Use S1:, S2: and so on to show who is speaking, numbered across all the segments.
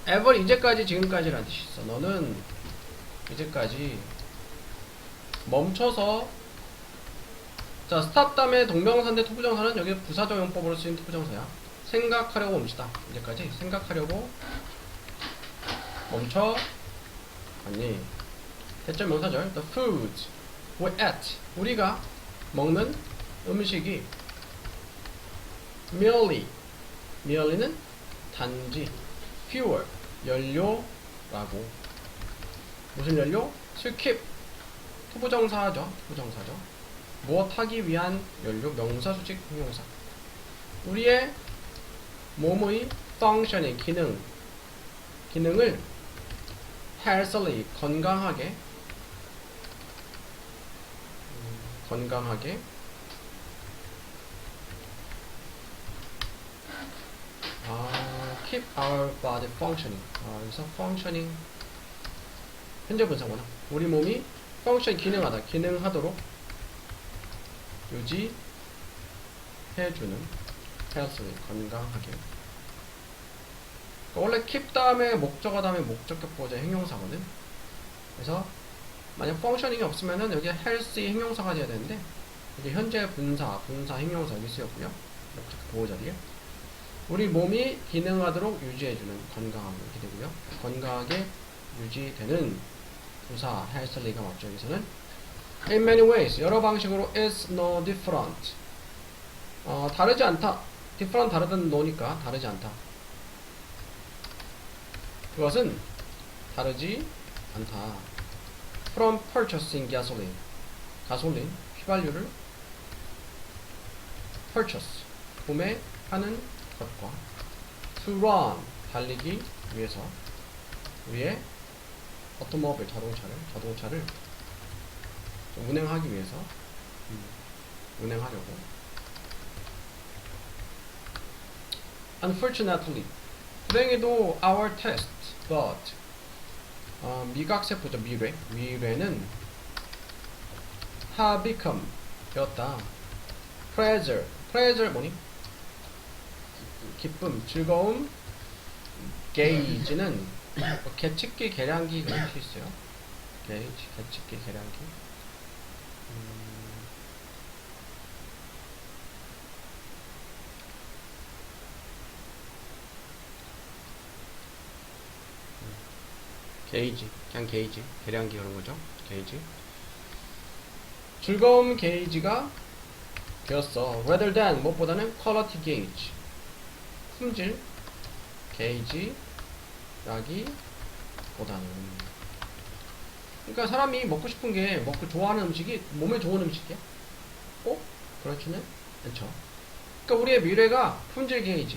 S1: ever 이제까지 지금까지라는 뜻이 있어. 너는 이제까지 멈춰서 자 stop 다음에 동명사인데 투부정사는 여기 부사적 용법으로 쓰인 투부정사야. 생각하려고 멈추다. 이제까지 생각하려고 멈춰 아니 대절 명사절 the food we ate 우리가 먹는 음식이 merely는 단지 fuel 연료라고 무슨 연료? to keep 투부정사죠. 무엇 하기 위한 연료 명사 수직 형용사 우리의 몸의 functioning 기능을 healthily 건강하게 keep our body functioning 그래서 functioning 현재 분사구나 우리 몸이 function 기능하도록 유지해주는 healthily 건강하게 원래 keep 다음에 목적어 다음에 목적격 보호자 형용사거든. 그래서 만약 functioning이 없으면은 여기 healthy 형용사가 돼야 되는데 이게 현재 분사 형용사 여기 쓰였고요. 목적격 보호 자리에 우리 몸이 기능하도록 유지해주는 건강하게 이렇게 되고요. 건강하게 유지되는 부사 healthly가 맞죠. 여기서는 in many ways 여러 방식으로 is no different 다르지 않다. different 다르다는 no니까 다르지 않다. 그것은 다르지 않다. From purchasing gasoline. 가솔린, 휘발유를 purchase, 구매하는 것과 to run, 달리기 위해서 우리의 automobile, 자동차를 운행하기 위해서 운행하려고 Unfortunately 불행히도 our test, but 미각세포죠. 미래는 have become 되었다. pleasure 뭐니? 기쁨, 즐거움 gauge는 계측기, 계량기 그런 뜻이 있어요. gauge, 계측기, 계량기 게이지, 그냥 게이지, 계량기 그런 거죠. 게이지. 즐거움 게이지가 되었어. rather than 무엇보다는 quality gauge. 품질 게이지 라기보다는. 그러니까 사람이 먹고 싶은 게 먹고 좋아하는 음식이 몸에 좋은 음식이야? 그렇지는 않죠. 그러니까 우리의 미래가 품질 게이지.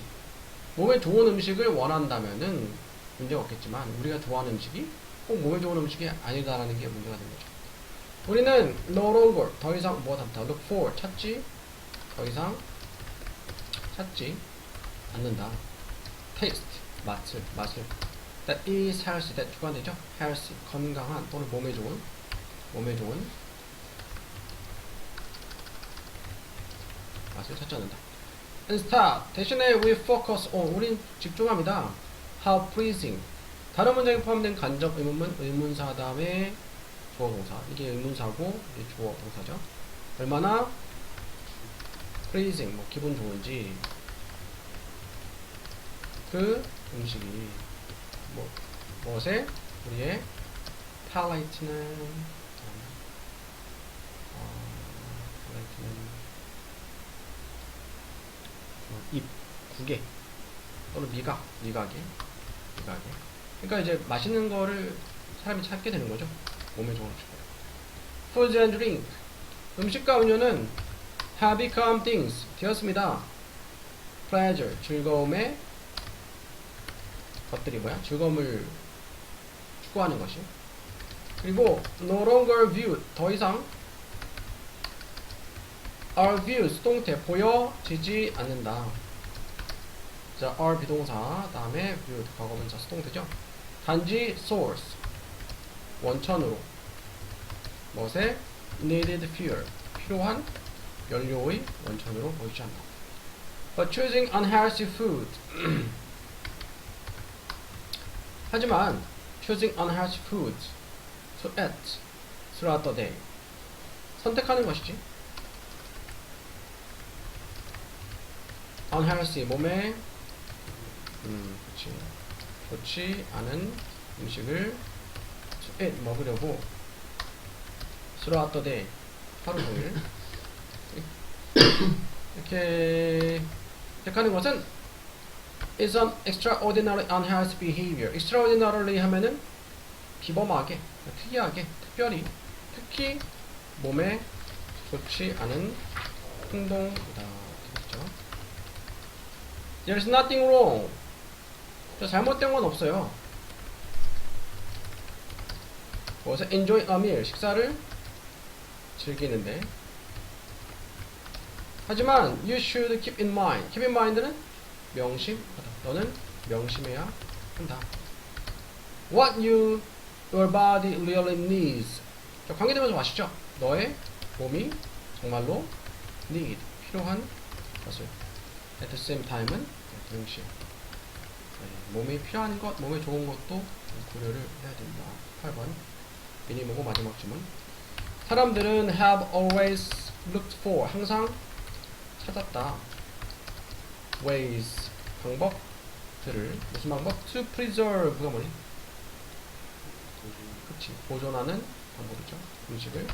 S1: 몸에 좋은 음식을 원한다면은 문제가 없겠지만 우리가 좋아하는 음식이 꼭 몸에 좋은 음식이 아니다라는 게 문제가 된 거죠. 우리는 no longer 더 이상 무엇 한다 look for 찾지 더 이상 찾지 않는다. taste 맛을 that is healthy that 주관되죠. healthy 건강한 또는 몸에 좋은 맛을 찾지 않는다. instead 대신에 we focus on 우린 집중합니다. how pleasing 다른 문장에 포함된 간접 의문사 다음에 주어 동사 이게 의문사고 이게 주어 동사죠. 얼마나 pleasing 뭐 기분 좋은지 그 음식이 무엇에 우리의 palate는 입 구개 또는 미각에 그러니까 이제 맛있는 거를 사람이 찾게 되는 거죠. 몸에 좋은 음식. Food and drink 음식과 음료는 have become things 되었습니다. pleasure 즐거움의 것들이 뭐야? 즐거움을 추구하는 것이. 그리고 no longer viewed 더 이상 are viewed 수동태 보여지지 않는다. 자, are 비동사 다음에 viewed 과거분사 수동태죠. 단지 source 원천으로 무엇에 needed fuel 필요한 연료의 원천으로 보이지 않는다. But choosing unhealthy food 하지만 choosing unhealthy foods to eat throughout the day. 선택하는 것이지. unhealthy 몸에 그치. 좋지 않은 음식을 to eat 먹으려고 throughout the day 하루 종일 이렇게 택하는 것은 is an extraordinary unhealthy behavior. extraordinarily 하면은 비범하게, 특이하게, 특별히, 특히 몸에 좋지 않은 행동이다. 되겠죠? There's nothing wrong. 잘못된 건 없어요. 그래서 enjoy a meal, 식사를 즐기는데. 하지만 you should keep in mind. keep in mind는 명심하다. 너는 명심해야 한다. What your body really needs. 자, 관계되면 좀 아시죠? 너의 몸이 정말로 need, 필요한 것을 at the same time은 동시에 몸이 필요한 것, 몸에 좋은 것도 고려를 해야 된다. 8번 미니모고 마지막 주문. 사람들은 have always looked for, 항상 찾았다. ways, 방법들을. 무슨 방법? to preserve가 뭐니? 그치, 보존하는 방법이죠. 음식을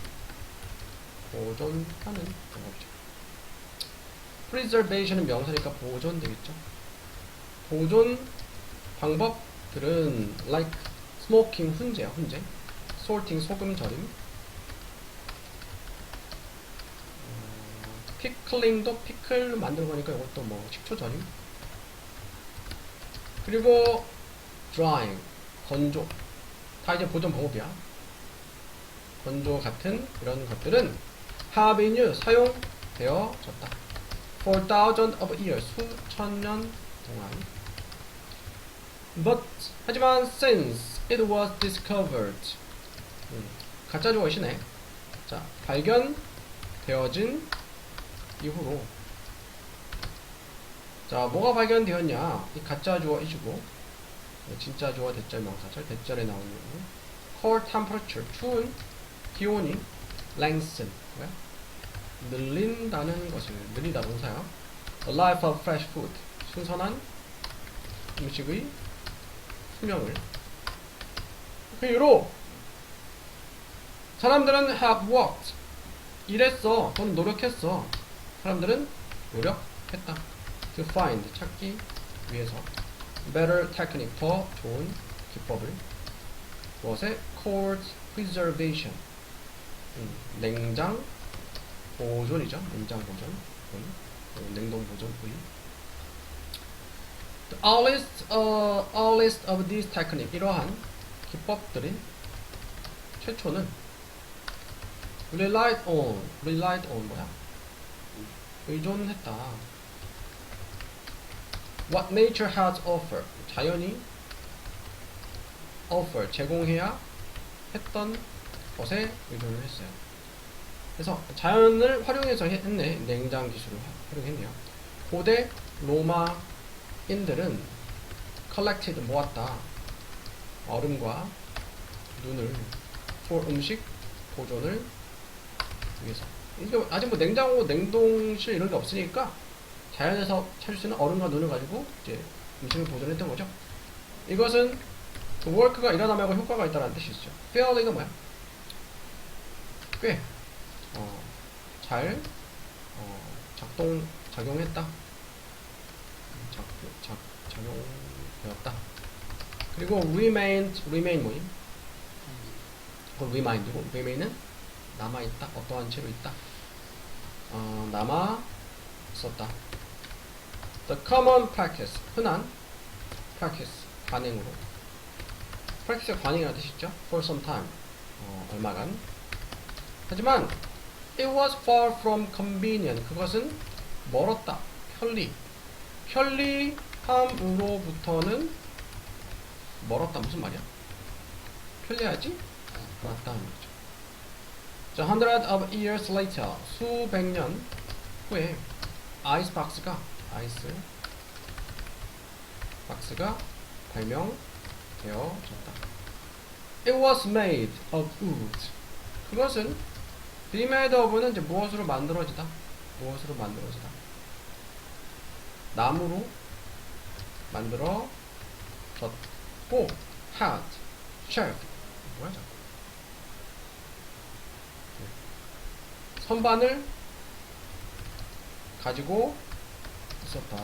S1: 보존하는 방법이죠. preservation은 명사니까 보존 되겠죠. 보존 방법들은 like smoking, 훈제야, 훈제. salting, 소금 절임. 피클링도 피클 만든 거니까 이것도 뭐 식초 절임. 그리고 drying, 건조. 다 이제 보존 방법이야. 건조 같은 이런 것들은 have been used, 사용되어졌다. for thousands of years, 수천 년 동안. But, 하지만 since it was discovered, 가짜 주어이시네. 자, 발견되어진 이후로. 자, 뭐가 발견되었냐? 이 가짜 주어이시고, 진짜 주어 대절 명사절, 대절에 나오는 cold temperature, 추운 기온이 lengthen, 뭐야? 늘린다는 것을, 늘리다 동사야. The life of fresh food, 신선한 음식의 수명을. 그 이후로 사람들은 have worked, 일했어, 또는 노력했어. 사람들은 노력했다. to find, 찾기 위해서. better technique, 더 좋은 기법을. 무엇에? cold preservation, 냉장 보존이죠. 냉장 보존, 냉동 보존 부위. All list of these techniques, 이러한 기법들이 최초는 relied on 뭐야? 의존했다. What nature has offered, 자연이 offer, 제공해야 했던 것에 의존을 했어요. 그래서 자연을 활용해서 했네. 냉장 기술을 활용했네요. 고대 로마인들은 collected, 모았다. 얼음과 눈을 for 음식 보존을 위해서. 이게 아직 뭐 냉장고, 냉동실 이런 게 없으니까 자연에서 찾을 수 있는 얼음과 눈을 가지고 이제 음식을 보존했던 거죠. 이것은 그 work가 일어나 말고 효과가 있다는 뜻이죠. fairly가 뭐야? 꽤 잘 작용했다. 작용되었다. 그리고 remain 뭐임? 그건 remind고, remain은 남아있다, 어떠한 채로 있다. 남아 있었다. The common practice, 흔한 practice, 관행으로. practice가 관행이라는 뜻이죠. For some time, 얼마간. 하지만 it was far from convenient, 그것은 멀었다, 편리함으로부터는 멀었다. 무슨 말이야? 편리하지? 맞다는 거죠. 자, hundreds of years later, 수백 년 후에 아이스 박스가 발명되었다. 되어졌다. It was made of wood. 그것은 be made of는 이제 무엇으로 만들어지다. 무엇으로 만들어지다. 나무로 만들어졌고 had shelf 뭐야 자꾸 선반을 가지고 있었다.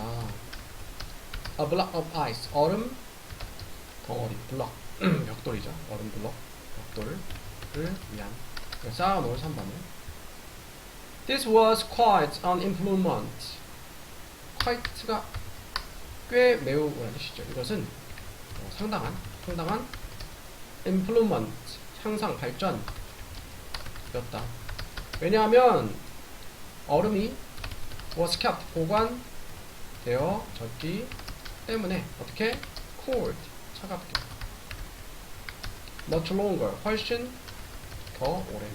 S1: A block of ice 얼음 덩어리 블럭 벽돌이죠. 얼음 블럭 벽돌을 위한 쌓아놓을 선반을. This was quite an improvement. quite가 꽤 매우 라는 뜻이죠. 이것은 상당한 improvement 향상 발전이었다. 왜냐하면 얼음이 was kept 보관되어졌기 때문에 어떻게 cooled 차갑게 much longer 훨씬 더 오래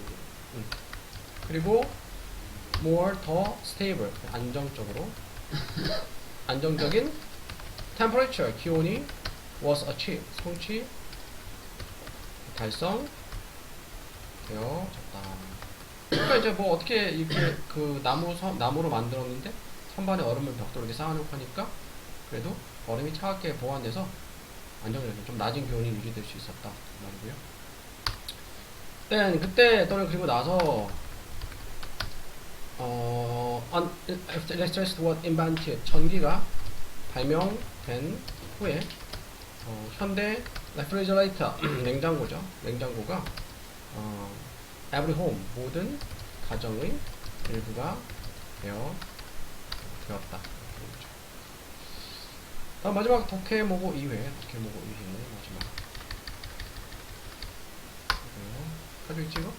S1: 그리고 more 더 stable 안정적인 temperature 기온이 was achieved 달성되어졌다. 그러니까 이제 뭐 어떻게 이렇게 그 나무로 만들었는데 선반에 얼음을 벽돌로 이렇게 쌓아놓고 하니까 그래도 얼음이 차갑게 보관돼서 안정적인 좀 낮은 기온이 유지될 수 있었다 말이고요. 그때 또는 그리고 나서 after electricity was invented 전기가 발명된 후에 현대 refrigerator 냉장고가 every home 모든 가정의 일부가 되었다. 다음 마지막 덕혜모고 2회 마지막 가지고 있지 이거?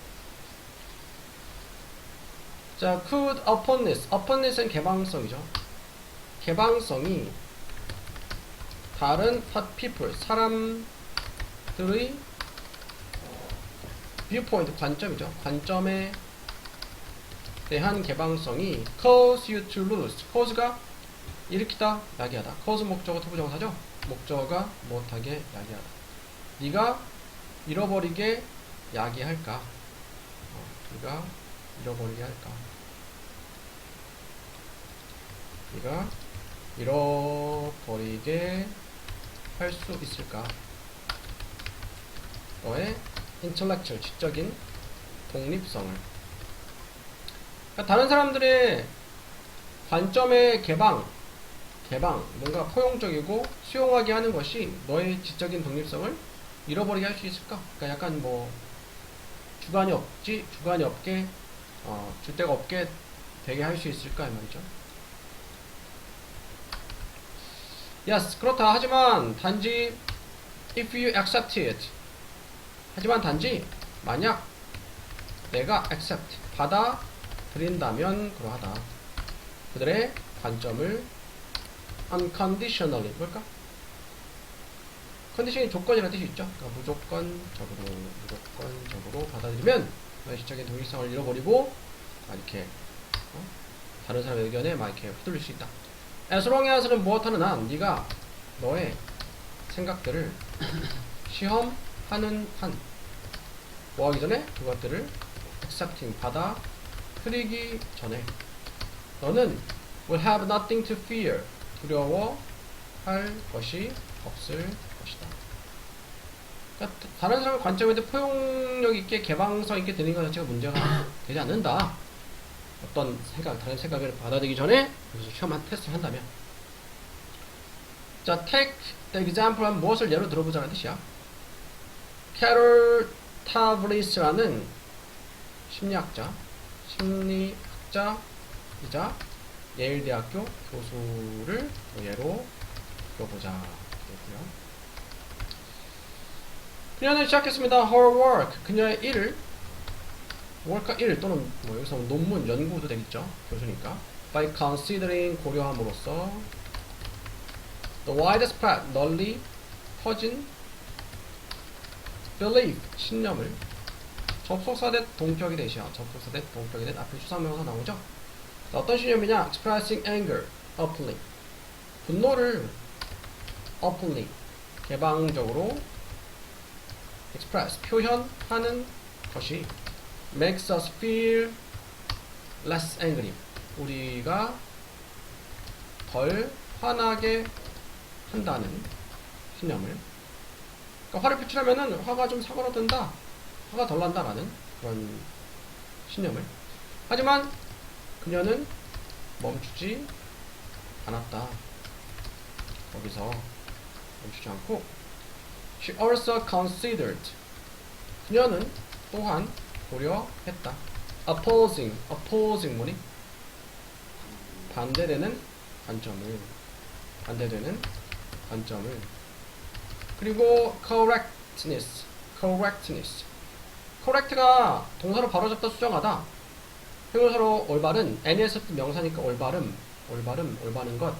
S1: 자, could openness는 개방성이죠. 개방성이 다른 people 사람들의 viewpoint 관점이죠. 관점에 대한 개방성이 cause you to lose. cause가 일으키다, 야기하다. cause 목적어 투부정사죠. 목적어가 못하게 야기하다. 네가 잃어버리게 야기할까? 네가 잃어버리게 할까? 네가 잃어버리게 할 수 있을까? 너의 intellectual 지적인 독립성을. 그러니까 다른 사람들의 관점의 개방, 뭔가 포용적이고 수용하게 하는 것이 너의 지적인 독립성을 잃어버리게 할 수 있을까? 그러니까 약간 뭐 주관이 없게 줏대가 없게 되게 할 수 있을까 이 말이죠. Yes, 그렇다. 하지만 단지 if you accept it. 하지만 단지 만약 내가 accept 받아들인다면 그러하다. 그들의 관점을 unconditionally 뭘까? 컨디션이 조건이라는 뜻이 있죠. 그러니까 무조건적으로 받아들이면 너의 지적인 독립성을 잃어버리고 이렇게 다른 사람의 의견에 막 이렇게 휘둘릴 수 있다. as long as는 무엇하는 한 네가 너의 생각들을 시험하는 한 뭐하기 전에 그것들을 accepting 받아들이기 전에 너는 will have nothing to fear 두려워할 것이 없을 것이다. 그러니까 다른 사람의 관점에 대해 포용력 있게 개방성 있게 되는 것 자체가 문제가 되지 않는다. 어떤 다른 생각을 받아들이기 전에 그래서 시험한 테스트를 한다면. 자, take the example 한 무엇을 예로 들어보자는 뜻이야. 캐롤 타브리스라는 심리학자이자 예일대학교 교수를 예로 들어보자 되고요. 그녀는 시작했습니다. Her work 그녀의 일을 work 일 또는 뭐 여기서 논문 연구도 되겠죠. 교수니까 by considering 고려함으로써 the widespread 널리 퍼진 belief 신념을 접속사대 동격이 되시야 접속사대 동격이 된 앞에 추상명사 나오죠. 어떤 신념이냐? expressing anger openly 분노를 openly 개방적으로 express 표현하는 것이 makes us feel less angry 우리가 덜 화나게 한다는 신념을 그러니까 화를 표출하면은 화가 좀 사그러든다 화가 덜 난다라는 그런 신념을 하지만 그녀는 멈추지 않았다 거기서 멈추지 않고 she also considered 그녀는 또한 고려했다 opposing 뭐니? 반대되는 관점을 그리고 correct가 동사로 바로잡다 수정하다 형용사로 올바른 NESF 명사니까 올바른 것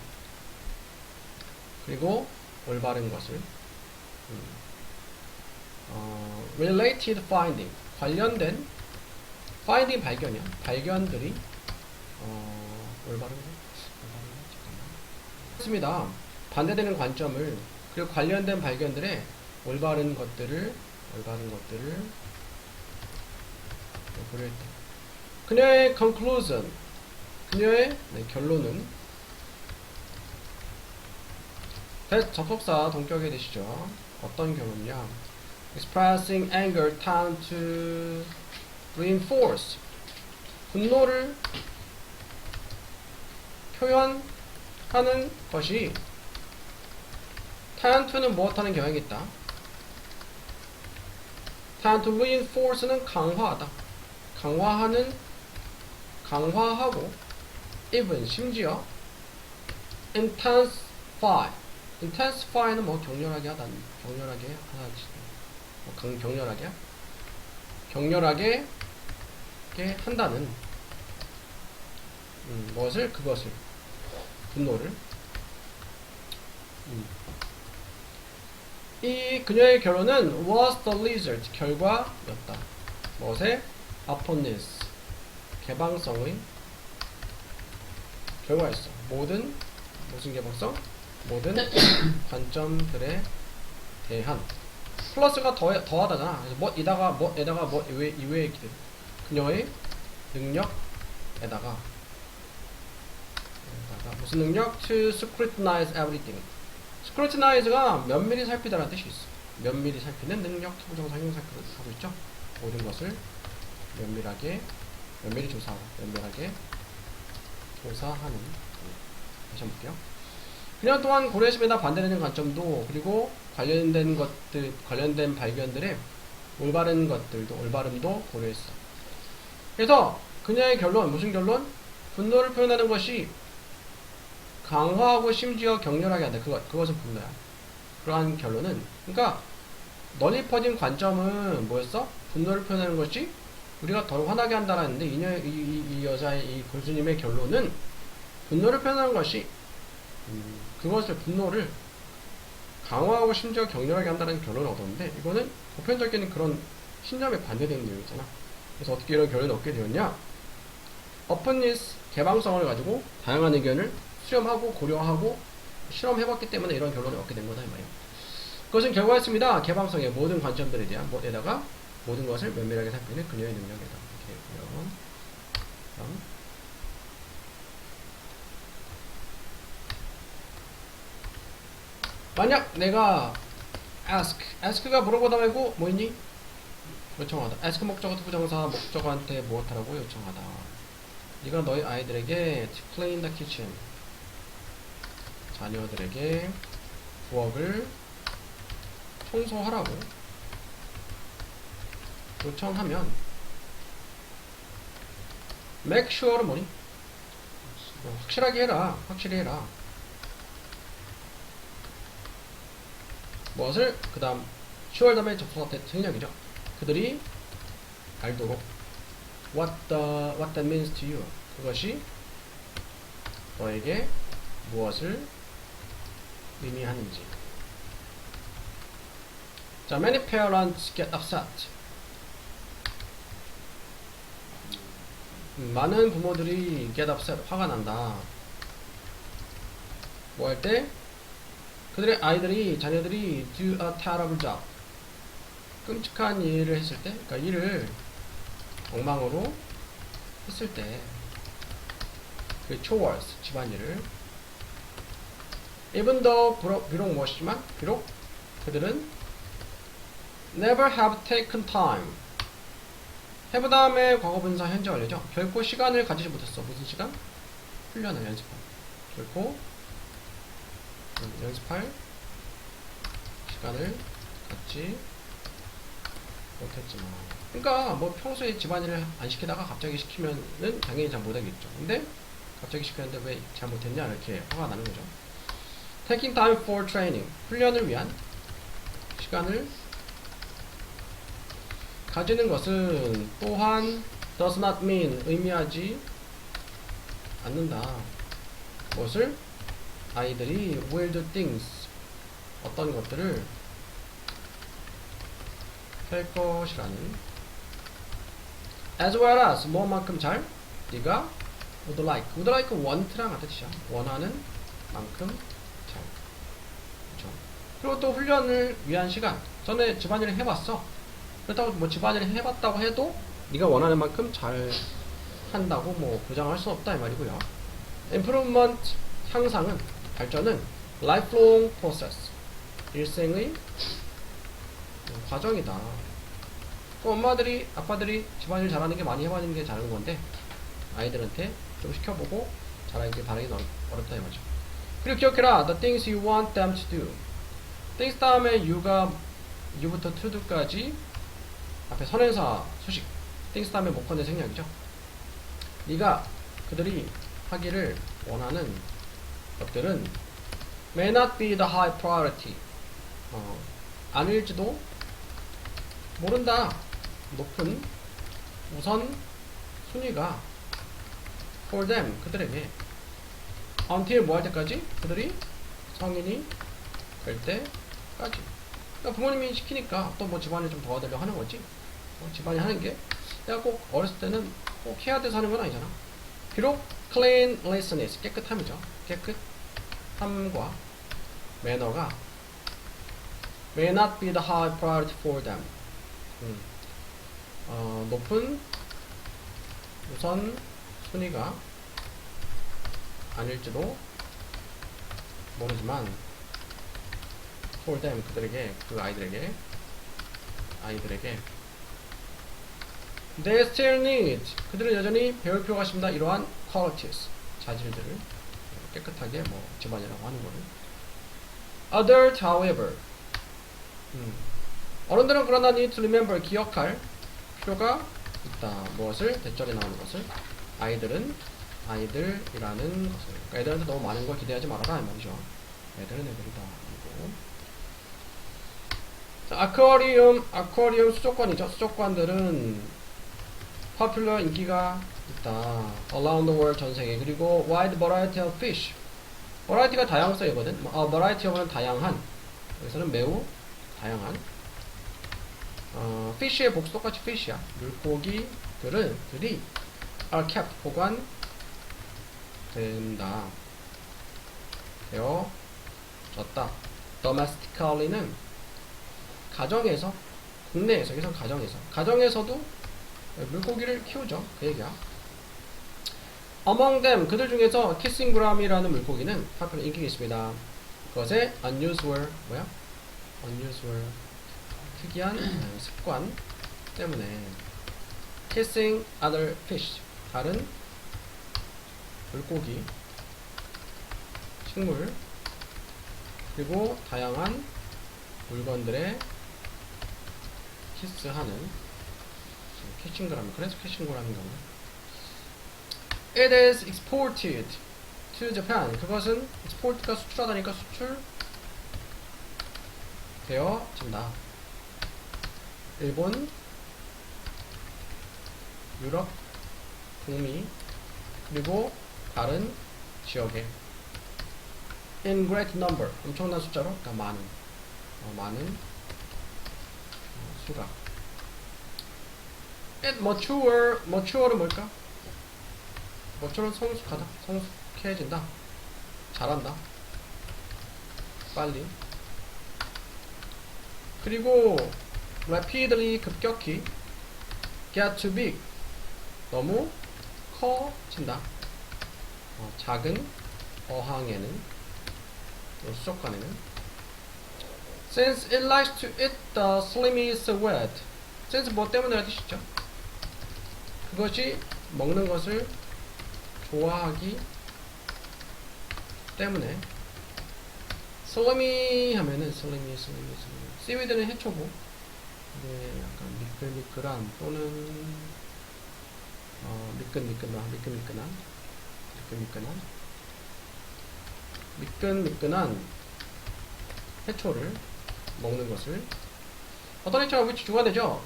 S1: 그리고 올바른 것을 related finding 관련된 finding 발견이야 발견들이 올바른 것 맞습니다. 반대되는 관점을 그리고 관련된 발견들의 올바른 것들을 고려했다. 그녀의 conclusion 그녀의 결론은 접속사 동격에 되시죠. 어떤 결론이냐 expressing anger tend to reinforce 분노를 표현하는 것이 tend to는 무엇하는 경향이 있다. tend to reinforce는 강화하다. 강화하고 even 심지어 intensify는 뭐 격렬하게 하다 격렬하게 한다는 그것을 분노를 이 그녀의 결론은 was the result 결과였다. 무엇의 openness 개방성의 결과였어. 무슨 개방성? 모든 관점들에 대한 플러스가 더하다잖아. 그래서 에다가 이외의 기대 그녀의 능력에다가 무슨 능력? to scrutinize everything. scrutinize가 면밀히 살피다라는 뜻이 있어. 면밀히 살피는 능력, 투부정사, 형용사를 하고 있죠. 모든 것을 면밀히 조사하는. 다시 한번 볼게요. 그녀 또한 고려했습니다. 반대되는 관점도 그리고 관련된 발견들의 올바름도 고려했어. 그래서 그녀의 결론, 무슨 결론? 분노를 표현하는 것이 강화하고 심지어 격렬하게 한다. 그것은 분노야. 그러한 결론은 그러니까 널리 퍼진 관점은 뭐였어? 분노를 표현하는 것이 우리가 덜 화나게 한다라는데 이 여자의 이 교수님의 결론은 분노를 표현하는 것이 그것을 분노를 강화하고 심지어 격렬하게 한다는 결론을 얻었는데 이거는 보편적인 그런 신념에 반대되는 내용이잖아. 그래서 어떻게 이런 결론을 얻게 되었냐? openness 개방성을 가지고 다양한 의견을 수렴하고 고려하고 실험해봤기 때문에 이런 결론을 얻게 된 거다 이 말이야. 그것은 결과였습니다. 개방성의 모든 관점들에 대한 에다가 모든 것을 면밀하게 살피는 그녀의 능력이다. 이렇게 되고요. 다음. 만약 내가 ask가 물어보다 말고 뭐 있니? 요청하다. ask 목적어 투부정사 목적어한테 무엇하라고 요청하다. 네가 너희 아이들에게 to clean the kitchen 자녀들에게 부엌을 청소하라고 요청하면 make sure는 뭐니? 확실히 해라. 무엇을? 그 다음 sure 다음에 접속사 생략이죠. 그들이 알도록 what that means to you 그것이 너에게 무엇을 의미하는지. 자, many parents get upset. 많은 부모들이 get upset, 화가 난다. 뭐 할 때? 그들의 자녀들이 do a terrible job. 끔찍한 일을 했을 때, 그러니까 일을 엉망으로 했을 때, 그 chores, 집안일을 even though, 비록 무엇이지만, 비록 그들은 never have taken time. have 다음에 과거분사 현재 완료죠. 결코 시간을 가지지 못했어. 무슨 시간? 훈련을 연습할. 결코 연습할 시간을 갖지 못했지만. 그러니까 뭐 평소에 집안일을 안 시키다가 갑자기 시키면은 당연히 잘 못하겠죠. 근데 갑자기 시켰는데 왜 잘 못했냐 이렇게 화가 나는 거죠. Taking time for training. 훈련을 위한 시간을 가지는 것은 또한 does not mean 의미하지 않는다. 무엇을? 아이들이 will do things 어떤 것들을 할 것이라는 as well as 뭐만큼 잘 네가 would like want랑 같은 뜻이야. 원하는 만큼 잘. 그렇죠. 그리고 또 훈련을 위한 시간. 전에 집안일을 해봤어. 그렇다고 뭐 집안일을 해봤다고 해도 네가 원하는 만큼 잘 한다고 뭐 보장할 수 없다 이 말이고요. improvement 향상은 발전은 lifelong process 일생의 과정이다. 그 엄마들이 아빠들이 집안일 잘하는 게 많이 해봤는 게 잘하는 건데 아이들한테 좀 시켜보고 잘하길 바라기는 어렵다 이 말이죠. 그리고 기억해라. The things you want them to do. things 다음에 you부터 to do까지 앞에 선행사 수식 things 다음에 목건의 생략이죠. 네가 그들이 하기를 원하는 것들은 may not be the high priority 아닐지도 모른다. 높은 우선 순위가 for them 그들에게 until 뭐 할 때까지? 그들이 성인이 될 때까지. 그러니까 부모님이 시키니까 또 뭐 집안일 좀 도와드리려고 하는 거지. 집안일 하는 게 내가 꼭 어렸을 때는 꼭 해야 돼서 하는 건 아니잖아. 비록 cleanliness 깨끗함이죠. 깨끗함과 매너가 may not be the high priority for them. 높은 우선 순위가 아닐지도 모르지만 for them 그들에게 그 아이들에게 they still need 그들은 여전히 배울 필요가 있습니다. 이러한 qualities 자질들을 깨끗하게 뭐 집안이라고 하는 거를 adult however 어른들은 그러나 need to remember 기억할 필요가 있다. 무엇을? 대절에 나오는 것을 아이들이라는 것을 그러니까 애들한테 너무 많은 걸 기대하지 말아라 이 말이죠. 애들은 애들이다. 아쿠아리움 수족관이죠. 수족관들은 popular 인기가 있다. around the world 전 세계. 그리고 wide variety of fish. variety가 다양성이거든. variety of는 다양한. 여기서는 매우 다양한. fish의 복수 똑같이 fish야. 물고기들이 are kept 보관된다. 되어졌다. domestically는 가정에서, 국내에서, 여기서 가정에서도 물고기를 키우죠. 그 얘기야. Among them, 그들 중에서 키싱그람이라는 물고기는 popular 인기가 있습니다. 그것의 unusual, unusual, 특이한 습관 때문에 kissing other fish, 다른 물고기, 식물, 그리고 다양한 물건들의 키스하는 캐싱그람, 그래서 캐싱그람인가 보네. It is exported to Japan. 그것은 export가 수출하다니까 수출되어진다. 일본, 유럽, 북미, 그리고 다른 지역에 in great number, 엄청난 숫자로, 그러니까 많은 수가. It mature는 뭘까? mature는 성숙하다, 성숙해진다, 잘한다, 빨리. 그리고 rapidly 급격히 get too big 너무 커진다. 작은 어항에는 수족관에는 since it likes to eat the slimiest wet since 뭐 때문에 뜻이죠. 그것이 먹는 것을 좋아하기 때문에 slimy 하면은 slimy seaweed는 해초고 이게 약간 미끌미끌한 또는 미끈미끈한 해초를 먹는 것을 어떤 해초가 which 주가 되죠.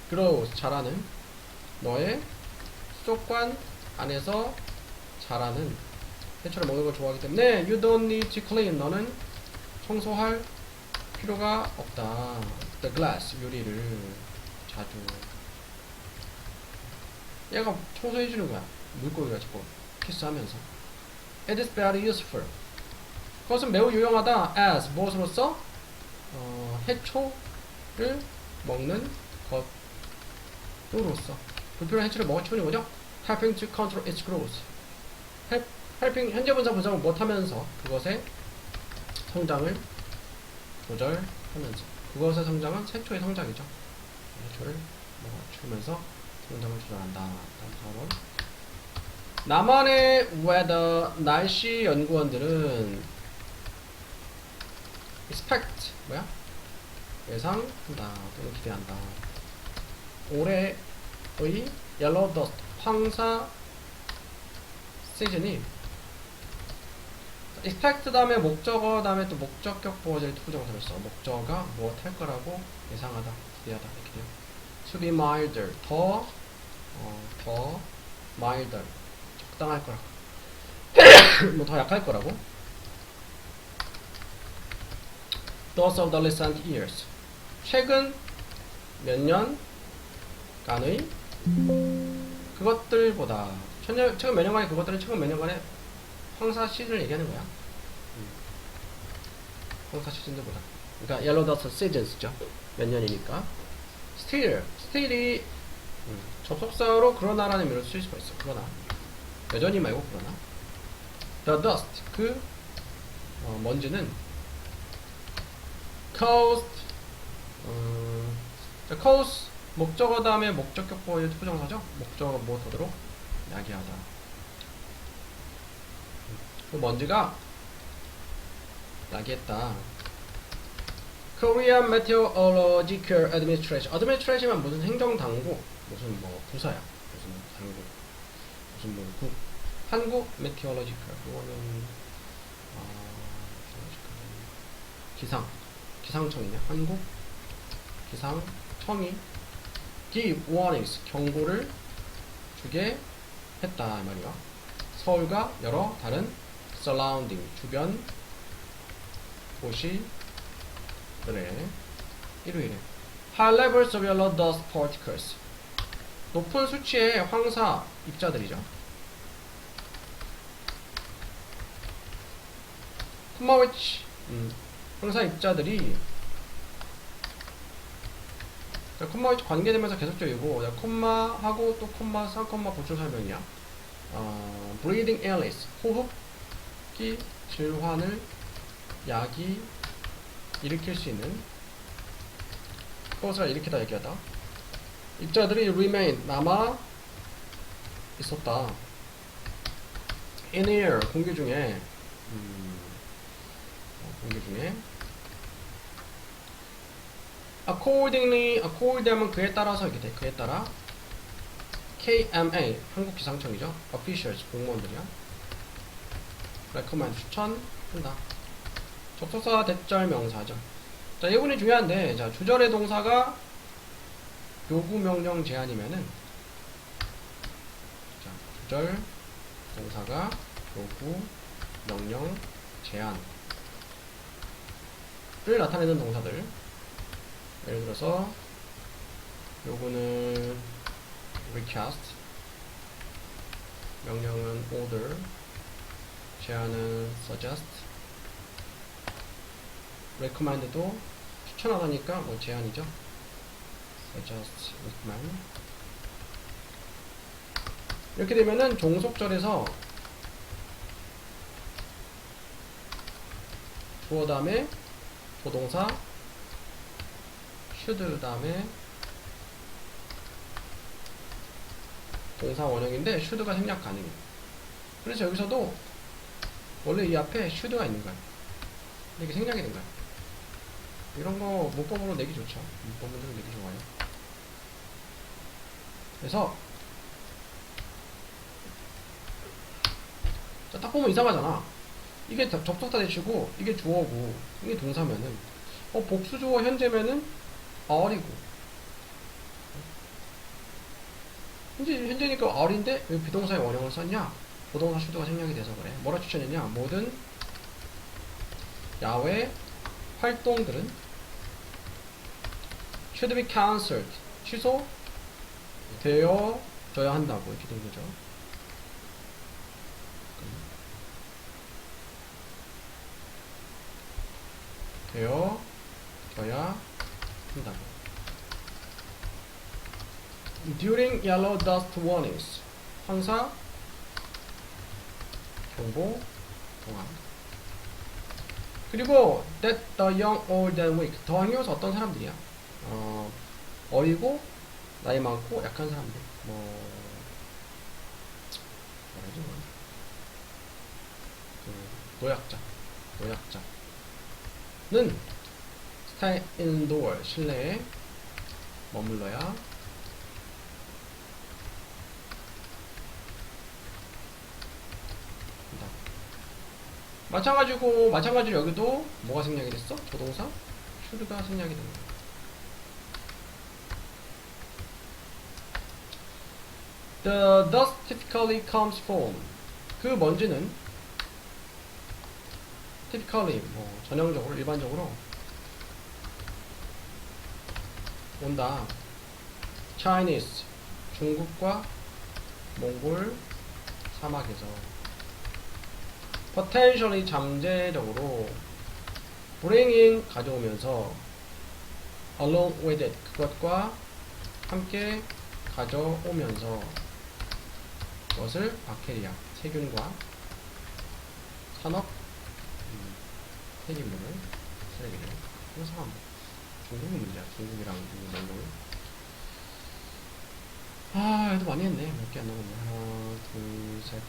S1: grows 자라는 너의 수족관 안에서 자라는 해초를 먹는 걸 좋아하기 때문에 you don't need to clean 너는 청소할 필요가 없다. the glass 유리를 자주 얘가 청소해주는 거야. 물고기가 자꾸 키스하면서 it is very useful 그것은 매우 유용하다 as 무엇으로써 해초를 먹는 것으로서 불필요한 해초를 먹어치우는 거죠. helping to control its growth helping 현재 분사 부정을 못하면서 그것의 성장을 조절하면서 그것의 성장은 해초의 성장이죠. 해초를 먹어치우면서 성장을 조절한다. 다음 4번 남한의 weather 날씨 연구원들은 expect 뭐야? 예상한다 또는 기대한다. 올해의 yellow dust 황사 시즌이 expect 다음에 목적어 다음에 또 목적격 보어질 투부정사를 써. 목적어가 무엇 할 거라고 예상하다 기대하다 이렇게 돼요. to be milder 더 milder 적당할 거라고 뭐 더 약할 거라고. those of the recent years 최근 몇 년간의 그것들보다 최근 몇 년간의 그것들은 최근 몇 년간의 황사 시즌을 얘기하는 거야. 황사 시즌들보다 그러니까 yellow dust seasons죠. 몇 년이니까 still이 접속사로 그러나라는 의미로 쓰일 수가 있어. 그러나 여전히 말고 그러나 the dust 그 먼지는 caused cause 목적어 다음에 목적격 보어의 투부정사죠. 목적어 무엇하도록 야기하다. 그 먼지가 야기했다. Korean Meteorological Administration이면 무슨 행정당국, 무슨 뭐 부서야, 무슨 당국, 무슨 뭐 국. 한국 Meteorological 그거는 기상청이네. 한국 기상청이 give warnings 경고를 주게 했다 이 말이야. 서울과 여러 다른 surrounding 주변 도시 그래 일요일에 high levels of yellow dust particles 높은 수치의 황사 입자들이죠. 콤마 which 황사 입자들이 콤마 which 관계되면서 계속적이고 콤마하고 또 콤마 쌍콤마 보충 설명이야. breathing illness 호흡기 질환을 약이 일으킬 수 있는 그것을 일으키다 얘기하다. 입자들이 remain 남아 있었다. in air 공기 중에 accordingly accord 하면 그에 따라서 이렇게 돼. 그에 따라 KMA 한국 기상청이죠. officials 공무원들이야. recommend 추천한다. 접속사 대절 명사죠. 자, 이 부분이 중요한데, 자, 주절의 동사가 요구 명령 제한이면은, 자, 주절 동사가 요구 명령 제한을 나타내는 동사들. 예를 들어서 요구는 request, 명령은 order, 제안은 suggest, recommend도 추천하다니까 뭐 제한이죠. suggest recommend. 이렇게 되면은 종속절에서 주어 다음에 조동사 should 다음에 동사 원형인데 should가 생략 가능해요. 그래서 여기서도 원래 이 앞에 should가 있는 거야. 이게 생략이 된 거야. 이런 거 문법으로 내기 좋죠. 문법 문제로 내기 좋아요. 그래서 자, 딱 보면 이상하잖아. 이게 접속사 대치고 이게 주어고 이게 동사면은 복수 주어 현재면은 are이고 현재니까 are인데 왜 비동사의 원형을 썼냐? 부동사 should가 생략이 돼서 그래. 뭐라 추천했냐? 모든 야외 활동들은 should be cancelled. 취소 되어져야 한다고 이렇게 된 거죠. 되어져야 한다고. During yellow dust warnings. 황사 경보 동안. 그리고 that the young, old and weak. 더한 이어서 어떤 사람들이야? 어리고 나이 많고 약한 사람들. 뭐라지? 노약자는 stay indoor. 실내에 머물러야 한다. 마찬가지로 여기도 뭐가 생략이 됐어? 조동사 should가 생략이 된 거야. The dust typically comes from. 그 먼지는 typically 전형적으로 일반적으로 온다. Chinese 중국과 몽골 사막에서 potentially 잠재적으로 bringing 가져오면서 along with it 그것과 함께 가져오면서 그것을 박테리아 세균과 산업 폐기물을 쓰레기를 항상 중국이 문제야. 중국이랑 몽골. 얘도 많이 했네. 몇 개 안 남았네. 하나, 둘, 셋,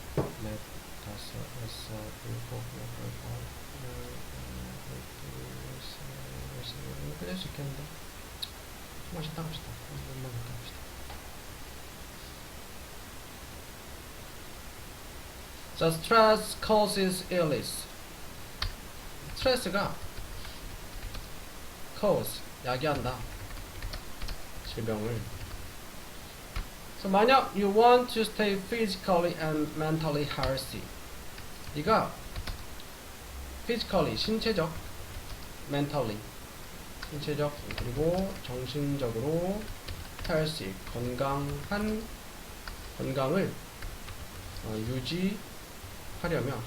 S1: 넷, 다섯, 여섯, 일곱, 여덟, 아홉, 열, 둘, 셋, 끝낼 수 있겠는데. 좀 쉬다 갑시다. 한번만 갔다 갑시다. The stress causes illness. 스트레스가 cause, 야기한다. 질병을. 그래서 만약 you want to stay physically and mentally healthy. 네가 physically, 신체적, mentally, 신체적, 그리고 정신적으로 healthy, 건강을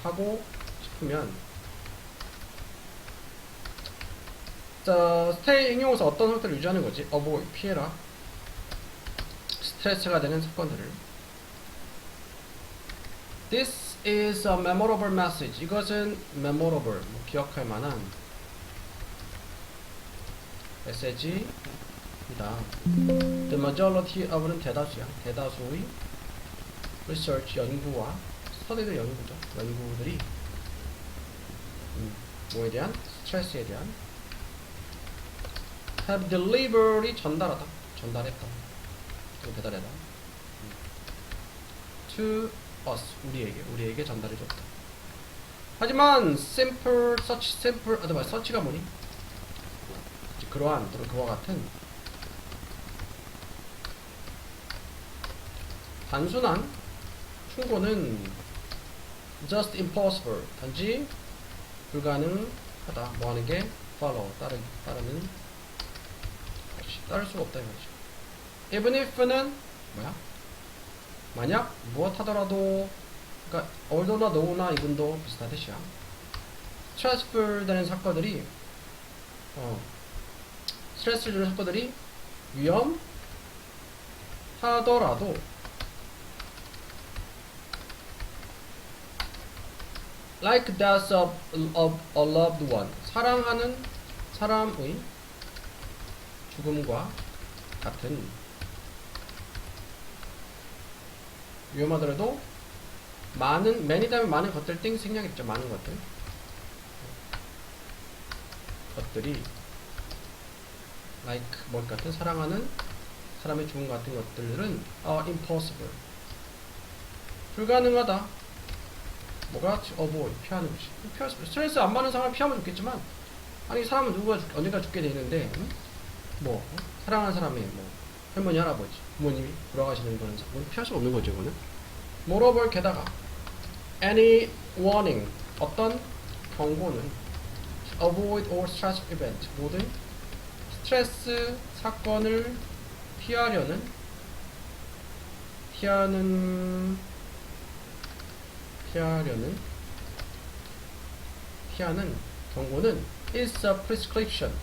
S1: 하고 싶으면 자, stay 응용해서 어떤 상태를 유지하는 거지? avoid, 피해라. 스트레스가 되는 사건들을. This is a memorable message. 이것은 memorable, 기억할 만한 메시지이다. The majority of는 대다수야. 대다수의 research, 연구와 스터디들 연구죠. 연구들이 뭐에 대한? 스트레스에 대한 have delivered이 전달했다. 배달해다. to us, 우리에게 전달해줬다. 하지만 simple, such simple advice, such가 뭐니? 그러한 또는 그와 같은 단순한 충고는 just impossible, 단지 불가능하다. 뭐 하는 게? follow, 따르는 따를 수가 없다 이거죠. even if는 뭐야? 만약 무엇 하더라도, 그러니까 although나 no나 even도 비슷한 뜻이야. stressful 되는 사건들이 스트레스를 주는 사건들이 위험하더라도 like death of a loved one, 사랑하는 사람의 죽음과 같은 위험하더라도 많은, many 다음에 많은 것들 띵 생략했죠. 많은 것들이 like 뭐 같은, 사랑하는 사람의 죽음 같은 것들은 impossible, 불가능하다. 뭐가? avoid, 피하는 것이. 스트레스 안 받는 상황을 피하면 좋겠지만, 아니 사람은 누구가 언젠가 죽게 돼 있는데, 뭐 사랑하는 사람의 뭐 할머니, 할아버지, 부모님이 돌아가시는 거는 피할 수 없는 거죠. 이거는. moreover, 게다가 any warning, 어떤 경고는 avoid all stress event, 모든 스트레스 사건을 피하는 경고는 is a prescription,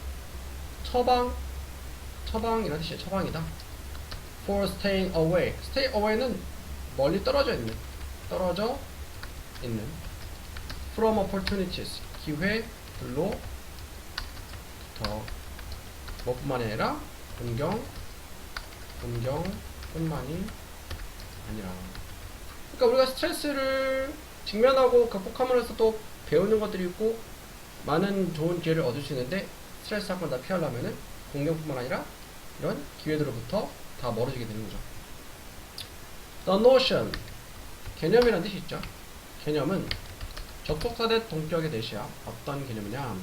S1: 처방이라는 뜻이에요. 처방이다. for staying away. stay away는 멀리 떨어져 있는 from opportunities, 기회들로부터, 뭐뿐만이 아니라 동경뿐만이 아니라. 그러니까 우리가 스트레스를 직면하고 극복함으로써 또 배우는 것들이 있고 많은 좋은 기회를 얻을 수 있는데, 스트레스 사건 다 피하려면은 동경뿐만 아니라 이런 기회들로부터 다 멀어지게 되는 거죠. The notion, 개념이라는 뜻이 있죠. 개념은 접속사대 동격의 대시야. 어떤 개념이냐?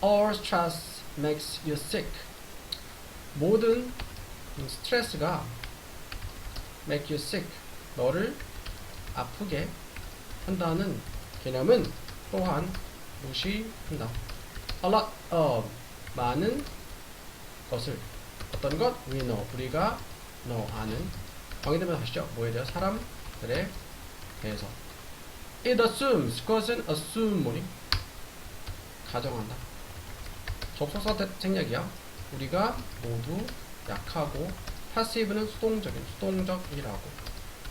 S1: All stress makes you sick. 모든 스트레스가 make you sick, 너를 아프게 한다는 개념은 또한 무시한다. A lot of, 많은 것을, 어떤 것? we know, 우리가 아는. 정의되면 아시죠? 뭐에 대해? 사람들에 대해서. It assumes, 그것은 assume 뭐니? 가정한다. 접속사 생략이야. 우리가 모두 약하고, passive는 수동적이라고.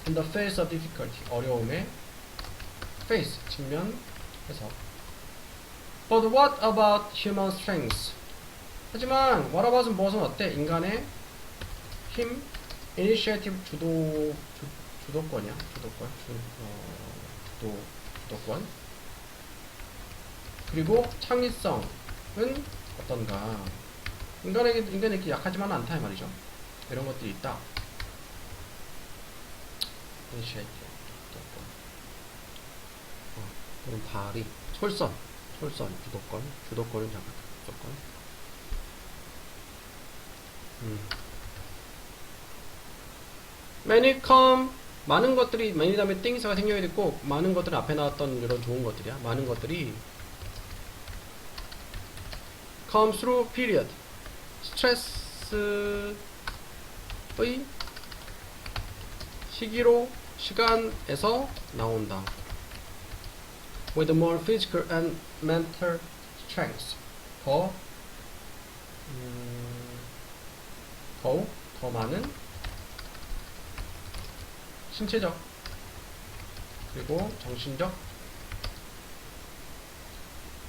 S1: In the face of difficulty, 어려움에 face, 직면해서. But what about human strength? 하지만 what about은 무엇은 어때? 인간의 힘, initiative, 주도권이야. 주도권. 그리고 창의성은 어떤가? 인간에게 약하지만 않다 이 말이죠. 이런 것들이 있다. initiative, 주도권. 그럼 발이 솔선, 주도권은 잠깐, 주도권. many come, 많은 것들이, many 다음에 띵사가 생겨야 됐고, 많은 것들은 앞에 나왔던 이런 좋은 것들이야. 많은 것들이 come through period, 스트레스의 시간에서 나온다. with more physical and mental strength, 더 많은 신체적 그리고 정신적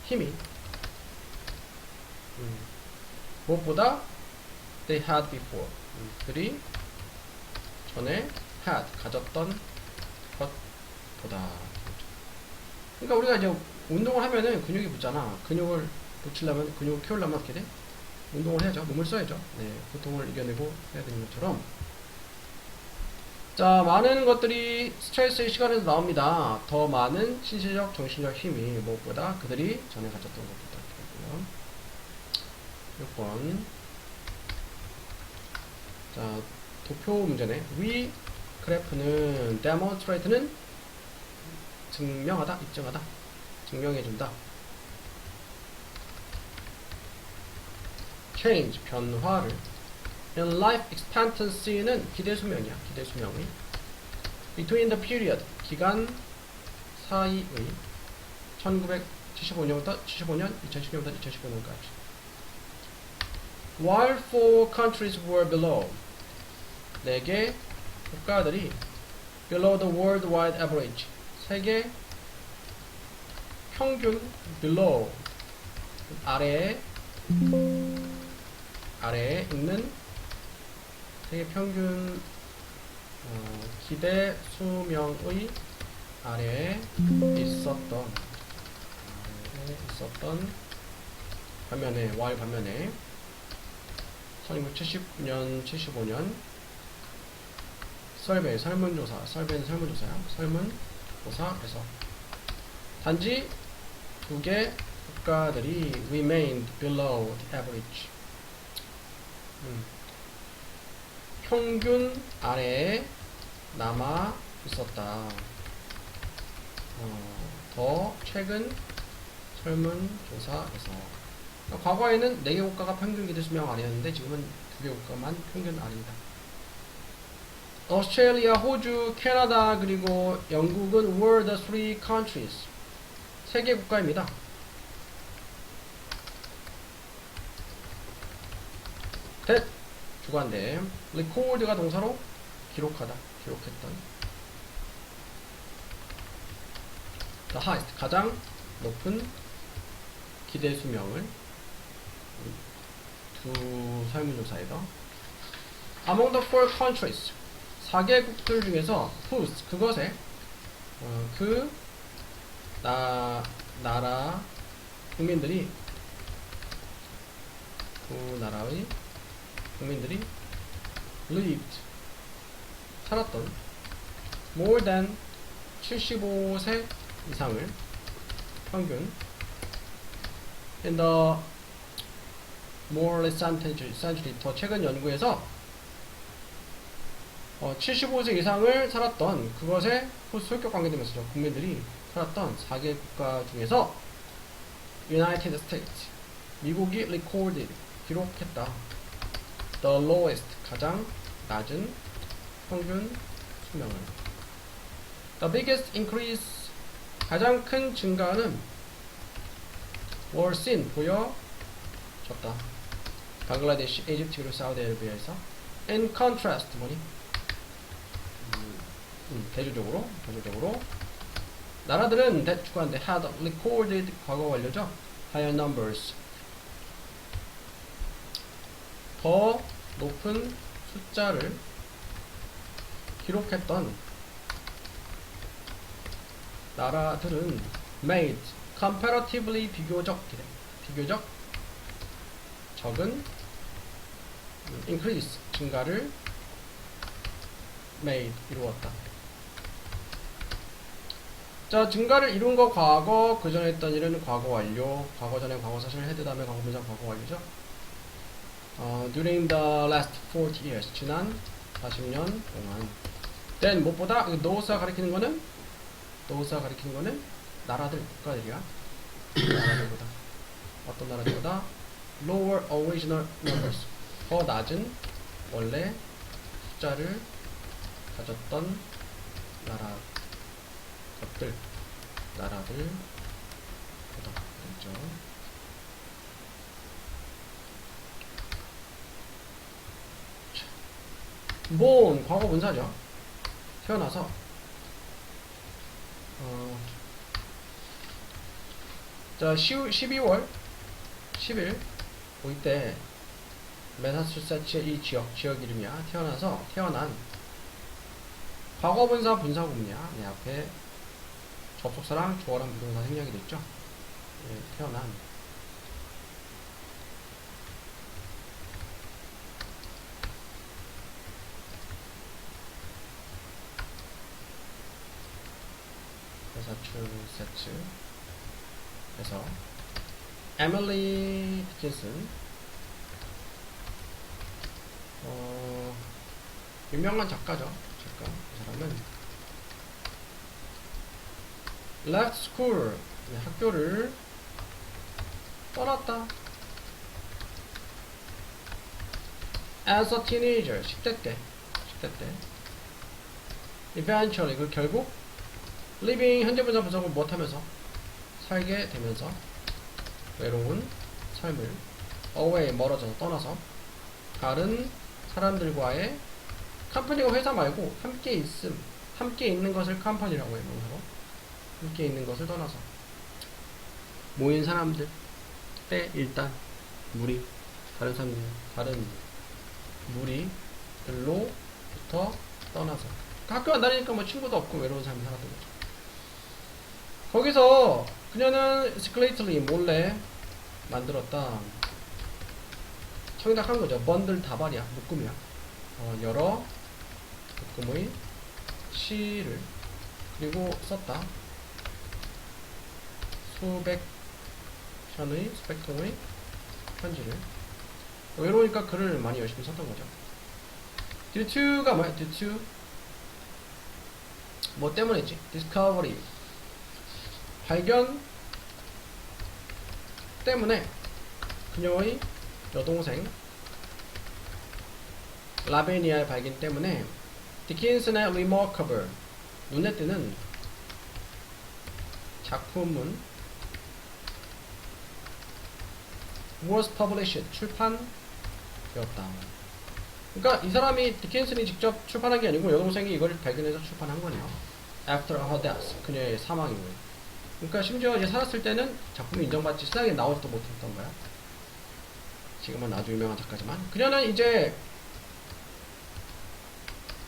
S1: 힘이 무엇보다 they had before, 그들이 전에 had, 가졌던 것보다. 그러니까 우리가 이제 운동을 하면은 근육이 붙잖아. 근육을 붙이려면, 근육을 키우려면 어떻게 돼? 운동을 해야죠. 몸을 써야죠. 네, 고통을 이겨내고 해야 되는 것처럼. 자, 많은 것들이 스트레스의 시간에서 나옵니다. 더 많은 신체적, 정신적 힘이 무엇보다 그들이 전에 가졌던 것보다. 6번. 자, 도표 문제네. 위 그래프는 demonstrate는 증명하다, 입증하다, 증명해준다. change, 변화를. in life expectancy는 기대 수명이야. 기대 수명이. between the period, 기간 사이의 1975년부터 2015년, 2015년부터 2015년까지. while 4 countries were below. 4개 국가들이 below the worldwide average. 세계 평균 below 아래에 있는 세계 평균 기대 수명의 아래에 있었던 반면에 while 반면에 1979년 75년 설베 설문조사 설베는 설문조사야 설문조사에서 단지 2개 국가들이 remained below the average 평균 아래에 남아 있었다. 더 최근 설문조사에서 과거에는 4개 국가가 평균 기대 수명 아래였는데 지금은 2개 국가만 평균 아래이다. 오스트레일리아, 호주, 캐나다 그리고 영국은 were the 3 countries. 3개 국가입니다. that 주관대 record가 동사로 기록하다, 기록했던 the highest 가장 높은 기대 수명을 두 설문조사에서 among the 4 countries 4개국들 중에서 whose 그것에 그 나라 국민들이 그 나라의 국민들이 lived 살았던 more than 75세 이상을 평균 in the more recent century 더 최근 연구에서 75세 이상을 살았던 그것에 소유격 관계되면서 국민들이 살았던 4개 국가 중에서 United States 미국이 recorded 기록했다. The lowest 가장 낮은 평균 수명을 The biggest increase 가장 큰 증가는 were seen 보여졌다. 방글라데시, 이집트 그리고 사우디아라비아에서 in contrast 뭐니? 대조적으로 나라들은 주관대 had recorded 과거 완료죠. higher numbers 더 높은 숫자를 기록했던 나라들은 made comparatively 비교적 적은 increase 증가를 made 이루었다. 자, 증가를 이룬 거 과거, 그 전에 했던 일은 과거 완료, 과거 전에 과거 사실 헤드 다음에 과거 분사 과거 완료죠. During the last 40 years 지난 40년 동안 then 무엇보다 thos가 가리키는 거는 나라들, 국가들이야. 나라들보다 어떤 나라들보다 lower original numbers 더 낮은 원래 숫자를 가졌던 나라들보다 그렇죠. born 과거 분사죠. 태어나서 자 12월 10일 이때 매사추세츠의 이 지역 이름이야. 태어난 과거 분사 분사구문이야. 내 앞에 접속사랑 주어랑 비동사 생략이 됐죠. 네, 태어난 매사추세츠에서 에밀리 디킨슨 유명한 작가죠. 그 사람은 left school 학교를 떠났다. as a teenager 10대 때 eventually 그 결국 living 현재 분사 분사고 못하면서 살게 되면서 외로운 삶을 away 멀어져서 떠나서 다른 사람들과의 컴퍼니가 회사 말고 함께 있는 것을 컴퍼니라고 해요. 명사로 함께 있는 것을 떠나서 모인 사람들 때 일단 무리 다른 사람들 다른 무리들로부터 떠나서 학교 안 다니니까 뭐 친구도 없고 외로운 삶이 살았던 거죠. 거기서 그녀는 secretly 몰래 만들었다. 청탁한 거죠. 번들 다발이야. 묶음이야. 여러 묶음의 시를 그리고 썼다. 수백 통의 편지를. 외로우니까 글을 많이 열심히 썼던 거죠. due to가 뭐야? due to 뭐 때문이지? discovery 발견 때문에 그녀의 여동생 라베니아의 발견 때문에 디킨슨의 remarkable 눈에 띄는 작품은 was published 출판되었다. 그러니까 이 사람이 디킨슨이 직접 출판한 게 아니고 여동생이 이걸 발견해서 출판한 거네요. After her death 그녀의 사망 이후에. 그러니까 심지어 이제 살았을 때는 작품이 인정받지 시장에 나오지도 못했던 거야. 지금은 아주 유명한 작가지만 그녀는 이제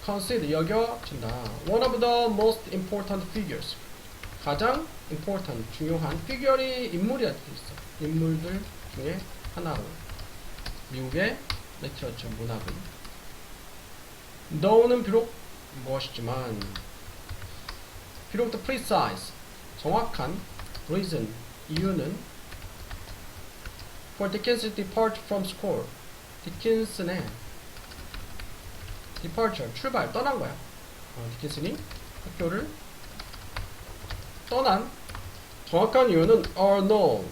S1: consider 여겨진다. One of the most important figures 가장 important 중요한 figure이 인물이라고 되어 있어. 인물들 중에 하나로 미국의 리터처 문학은 너는 비록 무엇이지만 비록 the precise 정확한 reason 이유는 for Dickens's departure from school 디킨슨의 departure 출발 떠난 거야. 디킨슨이 학교를 떠난 정확한 이유는 are known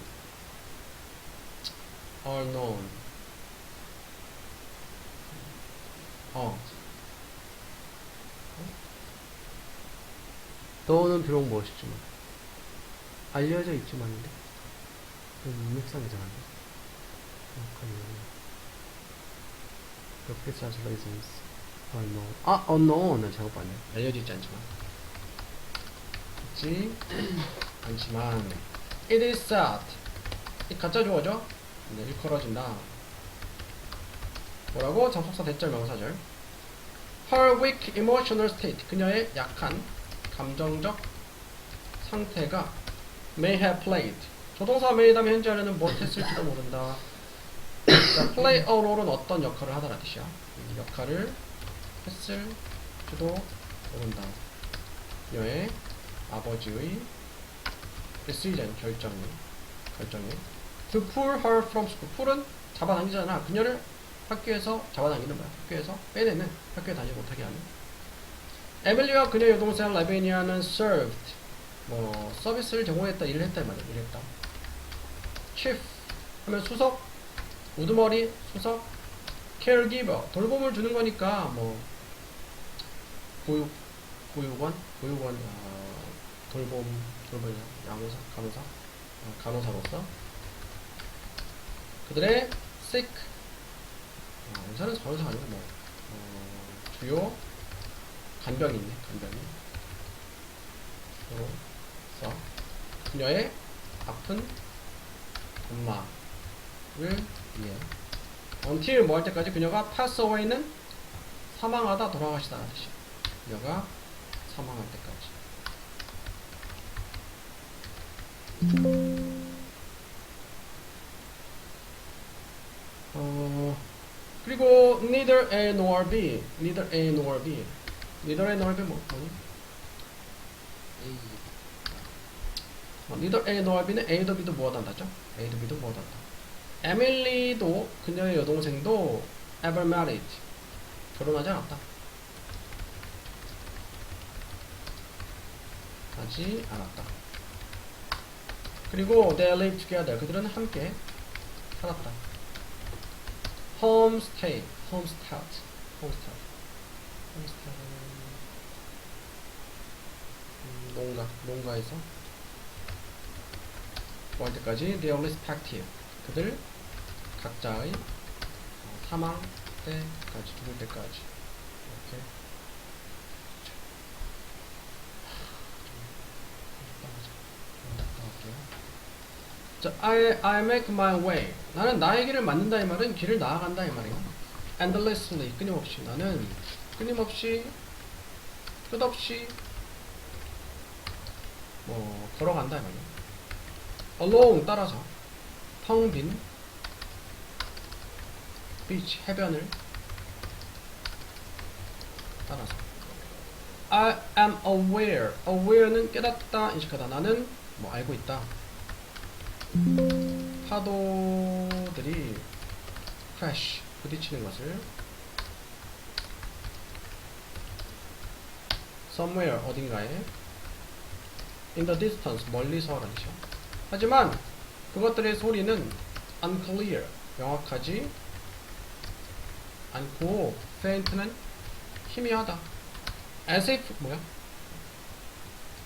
S1: 너는 비록 무엇이지만 알려져 있지만인데 문맥상이잖아요. The precise reasons are known. unknown은 잘못 봤네. 알려져 있지 않지만. 있지 않지만. It is sad. 이 가짜 주어죠? 네, 일컬어진다. 뭐라고? 접속사 대절 명사절. Her weak emotional state. 그녀의 약한 감정적 상태가 may have played. 조동사 may다면 현재하려는 무엇했을지도 모른다. 자, play a role은 어떤 역할을 하더라 뜻이야. 이 역할을 했을지도 모른다. 그녀의 아버지의 decision 결정이 to pull her from school. pull은 잡아당기잖아. 그녀를 학교에서 잡아당기는 거야. 학교에서 빼내는, 학교에 다니지 못하게 하는. 에밀리와 그녀의 여동생 라베니아는 served 뭐 서비스를 제공했다, 일을 했다 말이야. 일했다. chief 하면 수석, 우두머리 수석, caregiver 돌봄을 주는 거니까 뭐 보육원 돌봄 양호사 간호사로서 그들의 sick 의사는 간호사 아니고 뭐 주요 간병이 있네. 그래서 그녀의 아픈 엄마를 위해 until 뭐 할 때까지 그녀가 pass away는 사망하다 돌아가시다 라는 뜻이야. 그녀가 사망할 때까지. 그리고 neither A nor B neither A nor B 뭐니? neither A nor B는 A도 B도 무엇한다죠? A도 B도 무엇한다. 에밀리도 그녀의 여동생도 ever married 결혼하지 않았다. 하지 않았다. 그리고 they lived together 그들은 함께 살았다. homestay 농가에서 뭐 할 때까지 their respective 그들 각자의 사망 때까지, 죽을 때까지. 이렇게. 자, I make my way. 나는 나의 길을 만든다 이 말은 길을 나아간다 이 말이야. Endlessly, 끊임없이. 나는 끊임없이, 끝없이 걸어간다 이 말이야. Along, 따라서. 텅 빈 beach, 해변을 따라서. I am aware. aware는 깨닫다, 인식하다. 나는 알고 있다. 파도들이 crash, 부딪히는 것을 somewhere, 어딘가에 in the distance, 멀리서라는 뜻이야. 하지만 그것들의 소리는 unclear, 명확하지 않고 faint는 희미하다. as if 뭐야?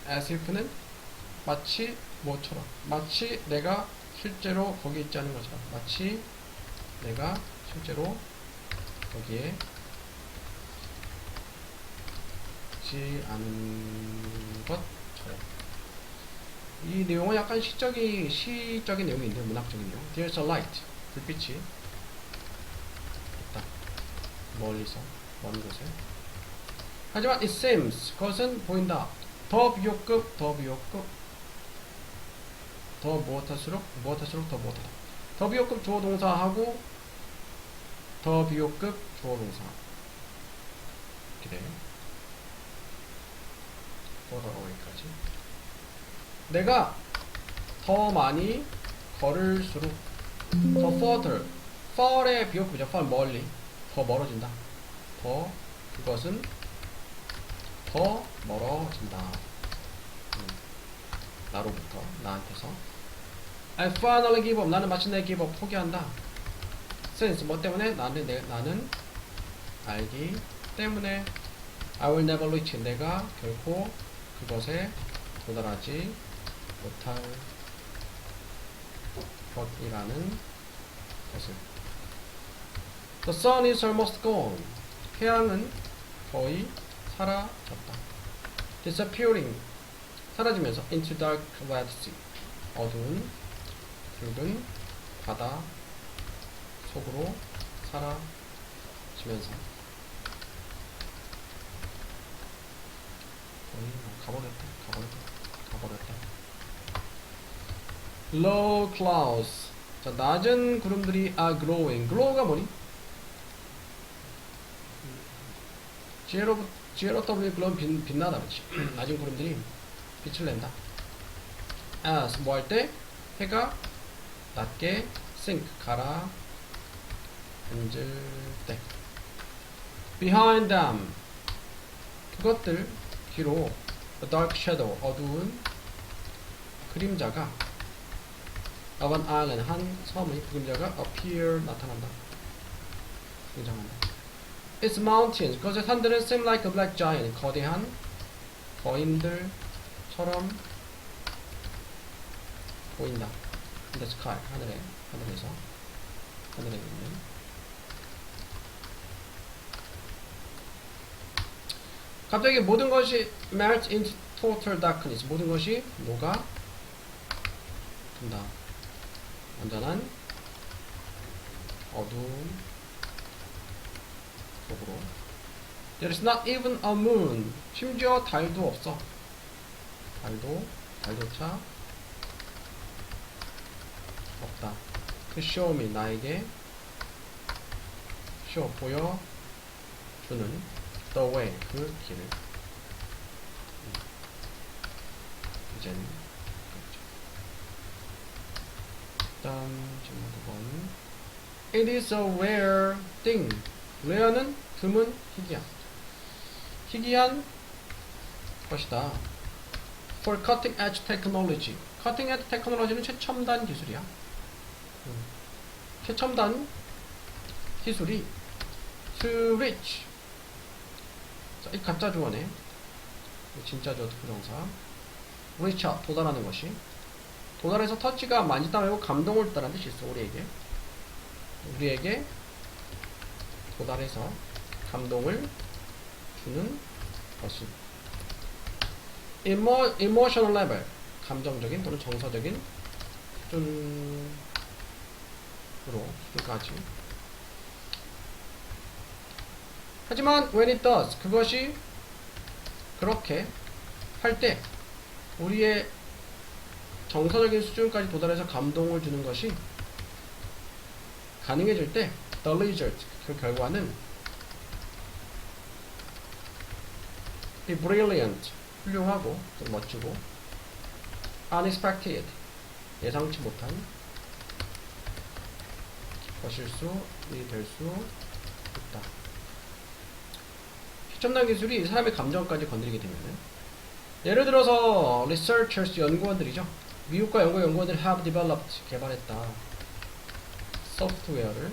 S1: as if는 마치 뭐처럼, 마치 내가 실제로 거기 있지 않은 것처럼, 마치 내가 실제로 거기에 있지 않은 것처럼. 이 내용은 약간 시적인 내용이 있는데, 문학적인 내용. There's a light, 불빛이 있다, 멀리서, 먼 곳에. 하지만 it seems, 그것은 보인다. 더 비호급, 더 무엇할수록 더 무엇하다. 더 비호급 주어 동사하고 더 비호급 주어 동사 이렇게 돼요. further away까지. 내가 더 많이 걸을수록, 더 further, far의 비호급이죠. far, 멀리, 더 멀어진다. 더, 그것은 더 멀어진다. 나로부터, 나한테서. I finally give up. 나는 마침내 give up, 포기한다. Since, 뭐 때문에? 나는 알기 때문에. I will never reach. 내가 결코 그것에 도달하지 못할 것이라는 것을. The sun is almost gone. 태양은 거의 사라졌다. Disappearing, 사라지면서. Into dark red sea, 어두운 붉은 바다 속으로 사라지면서. 거의 가버렸다. Low clouds, 자, 낮은 구름들이 are glowing. glow가 뭐니? GLOW, glow는 빛나다, 그렇지. 낮은 구름들이 빛을 낸다. as, 뭐 할 때? 해가 낮게 sink, 가라앉을 때. behind them, 그것들 뒤로 a dark shadow, 어두운 그림자가 of an island, 한 섬의 그림자가 appear, 나타난다, 등장한다. its mountains, 그것의 산들은 seem like a black giant, 거대한 거인들처럼 보인다. in the sky, 하늘에서, 하늘에 있는. 갑자기 모든 것이 melt into total darkness, 모든 것이 녹아 든다. 완전한 어두운 속으로. There is not even a moon, 심지어 달도 없어. 달조차 없다. To show me, 나에게 show, 보여주는 the way, 그 길을. 이제는 그렇죠. 다음 질문 9번. It is a rare thing. rare는 드문, 희귀한. 희귀한 것이다. For cutting edge technology. cutting edge technology는 최첨단 기술이야. 최첨단 기술이 to reach. 자, 이 가짜 주어네. 진짜 주어 부정사. reach out, 도달하는 것이. 도달해서 터치가 만지다 말고 감동을 주다라는 뜻이 있어, 우리에게. 우리에게 도달해서 감동을 주는 것이 emotional level, 감정적인 또는 정서적인 수준까지. 하지만 when it does, 그것이 그렇게 할 때 우리의 정서적인 수준까지 도달해서 감동을 주는 것이 가능해질 때 the result, 그 결과는 brilliant, 훌륭하고 또 멋지고 unexpected, 예상치 못한 것일 될 수 있다. 첨단 기술이 사람의 감정까지 건드리게 되면, 예를 들어서 researchers, 연구원들이죠. 미국과 영국 연구원들이 have developed, 개발했다. 소프트웨어를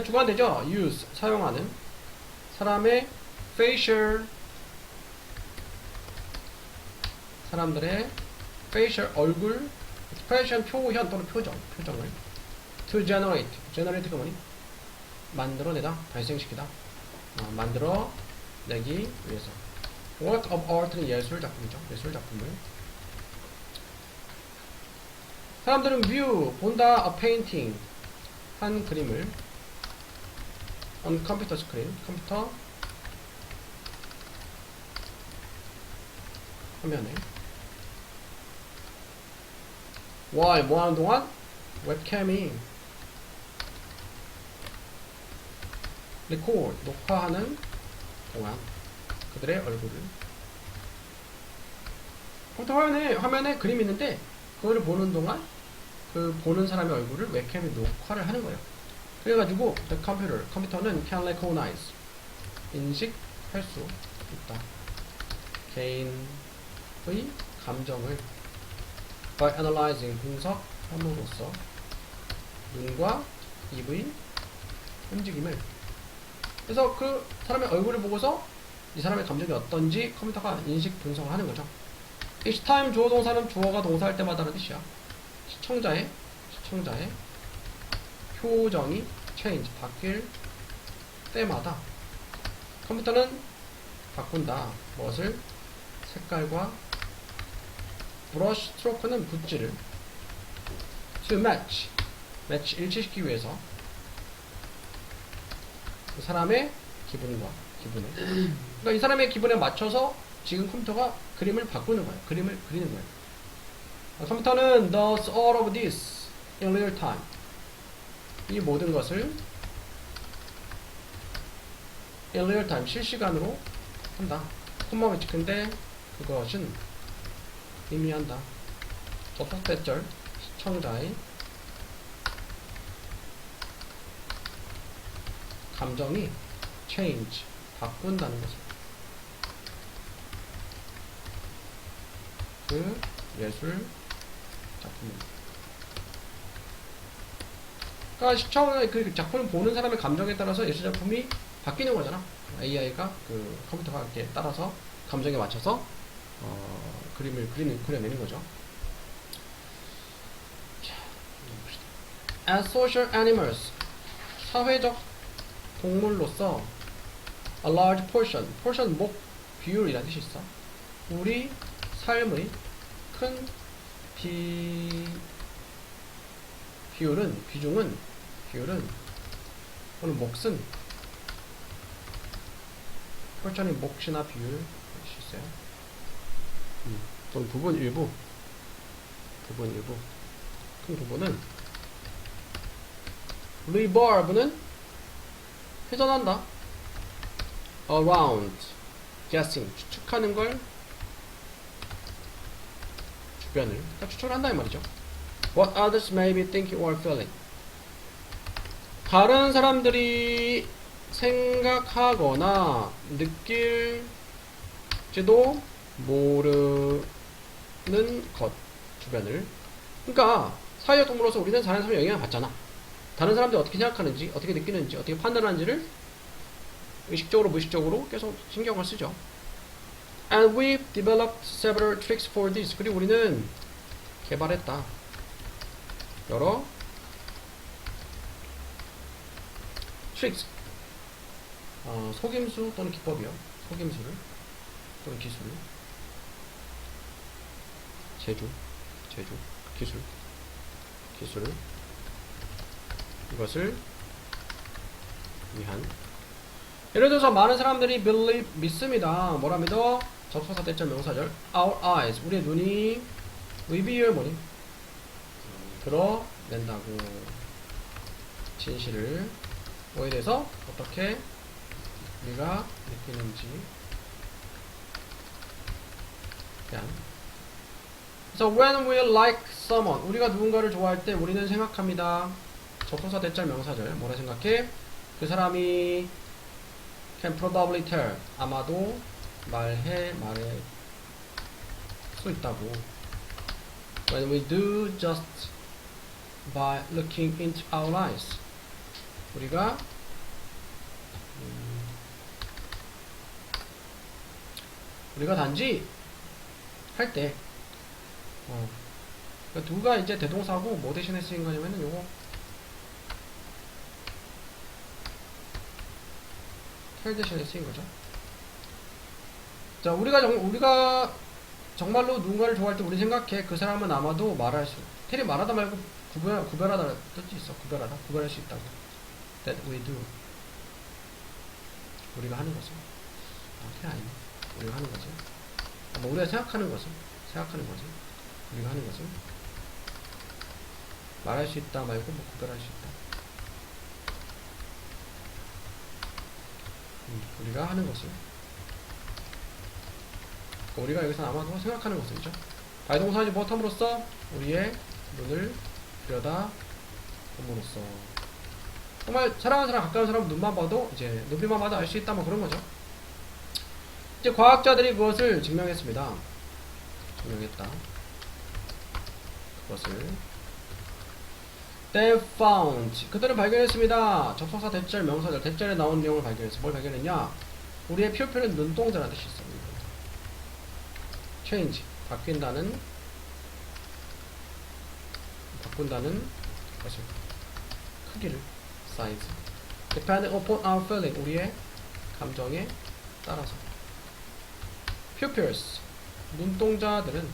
S1: 주관되죠. use, 사용하는 사람의 facial, 사람들의 facial, 얼굴 expression, 표현 또는 표정을 to generate가 뭐니? 만들어내다, 발생시키다, 만들어내기 위해서. work of art는 예술작품이죠. 예술작품을. 사람들은 view, 본다, a painting, 한 그림을 on computer screen, 컴퓨터 화면에. while, 뭐하는 동안? 웹캠이 record, 녹화하는 동안 그들의 얼굴을, 컴퓨터 화면에 그림이 있는데 그거를 보는 동안 그 보는 사람의 얼굴을 웹캠에 녹화를 하는 거예요. 그래가지고 the computer, 컴퓨터는 can recognize, 인식할 수 있다. 개인의 감정을 by analyzing, 분석함으로써 눈과 입의 움직임을. 그래서 그 사람의 얼굴을 보고서 이 사람의 감정이 어떤지 컴퓨터가 인식 분석을 하는 거죠. each time, 주어 동사는 주어가 동사할 때마다라는 뜻이야. 시청자의 표정이 change, 바뀔 때마다 컴퓨터는 바꾼다. 무엇을? 색깔과 브러쉬 스트로크는 붓질을 to match, 일치시키기 위해서 그 사람의 기분을, 그러니까 이 사람의 기분에 맞춰서 지금 컴퓨터가 그림을 바꾸는 거예요. 그림을 그리는 거예요. 컴퓨터는 does all of this in real time, 이 모든 것을 in real time, 실시간으로 한다. 콤마를 찍는데 그것은 의미한다. 접속대절, 시청자의 감정이 change, 바꾼다는 것입니다. 그 예술 작품입니다. 그러니까 그 작품을 보는 사람의 감정에 따라서 예술 작품이 바뀌는 거잖아. AI가 그 컴퓨터가 이렇게 따라서 감정에 맞춰서 그림을 그려내는 거죠. As social animals, 사회적 동물로서 a large portion, 비율이라는 뜻이 있어. 우리 삶의 큰 비중은 또는 몫은, portion이 몫이나 비율 뜻이 있어요. 또는 부분 일부, 큰 부분은 revolve는 회전한다. around, guessing, 추측하는 걸, 주변을 추측을 한다 이 말이죠. What others may be thinking or feeling, 다른 사람들이 생각하거나 느낄지도 모르는 것, 주변을. 그러니까 사회적 동물로서 우리는 다른 사람의 영향을 받잖아. 다른 사람들이 어떻게 생각하는지, 어떻게 느끼는지, 어떻게 판단하는지를 의식적으로 무의식적으로 계속 신경을 쓰죠. And we've developed several tricks for this. 그리고 우리는 개발했다. 여러 tricks, 속임수 또는 기법이요. 속임수를 또는 기술을, 기술을 이것을 위한. 예를 들어서 많은 사람들이 believe, 믿습니다. 뭐라 믿어? 접속사 대절 명사절 our eyes, 우리의 눈이 reveal 뭐니? 드러낸다고. 진실을 뭐에 대해서 어떻게 우리가 느끼는지 대한. 그래서 when we like someone, 우리가 누군가를 좋아할 때 우리는 생각합니다. 접속사 대절 명사절 뭐라 생각해? 그 사람이 can probably tell, 아마도 말할 수 있다고. When we do just by looking into our eyes, 우리가 단지 할 때 두가 이제 대동사고 뭐 대신에 쓰인 거냐면은 요거 텔 대신에 쓰인 거죠. 자, 우리가 정말로 누군가를 좋아할 때 우리 생각해. 그 사람은 아마도 말할 수. 텔이 말하다 말고 구별하다 뜻이 있어. 구별할 수 있다고. That we do. 우리가 하는 것을. 텔 아니네. 우리가 하는 것을. 우리가 생각하는 것을. 우리가 하는 것을. 말할 수 있다 말고 뭐 구별할 수 있다. 우리가 하는 것을. 우리가 여기서 아마도 생각하는 것이죠. 발동사지 무엇함으로써 우리의 눈을 들여다 봄으로써. 정말 사랑하는 사람, 가까운 사람 눈만 봐도 이제 눈빛만 봐도 알 수 있다 뭐 그런 거죠. 이제 과학자들이 그것을 증명했습니다. 그것을 they found, 그들은 발견했습니다. 접속사 대절 명사절 대절에 나온 내용을 발견했어. 뭘 발견했냐? 우리의 표표는 눈동자라는 뜻이 있어. change, 바꾼다는 것을, 크기를, size, depend upon our feeling, 우리의 감정에 따라서. pupils, 눈동자들은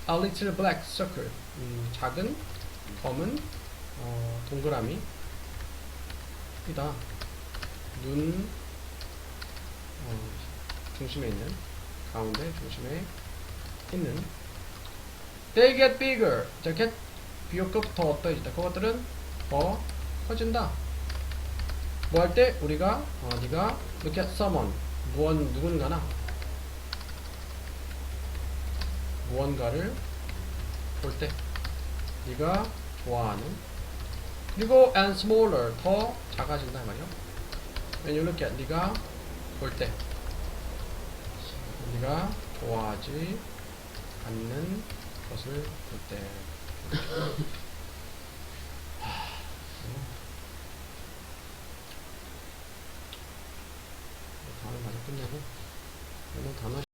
S1: a little black circle, 작은 검은 동그라미 이다. 눈 중심에 있는, 가운데 중심에 있는. They get bigger. 자, get 비교급 더 어떠해진다. 그것들은 더 커진다. 뭐 할 때? 우리가 네가 look at someone, 무언가를 볼 때, 네가 좋아하는. 그리고 and smaller, 더 작아진다 말이요. when you look at, 네가 볼 때, 네가 좋아하지 않는 것을 볼 때.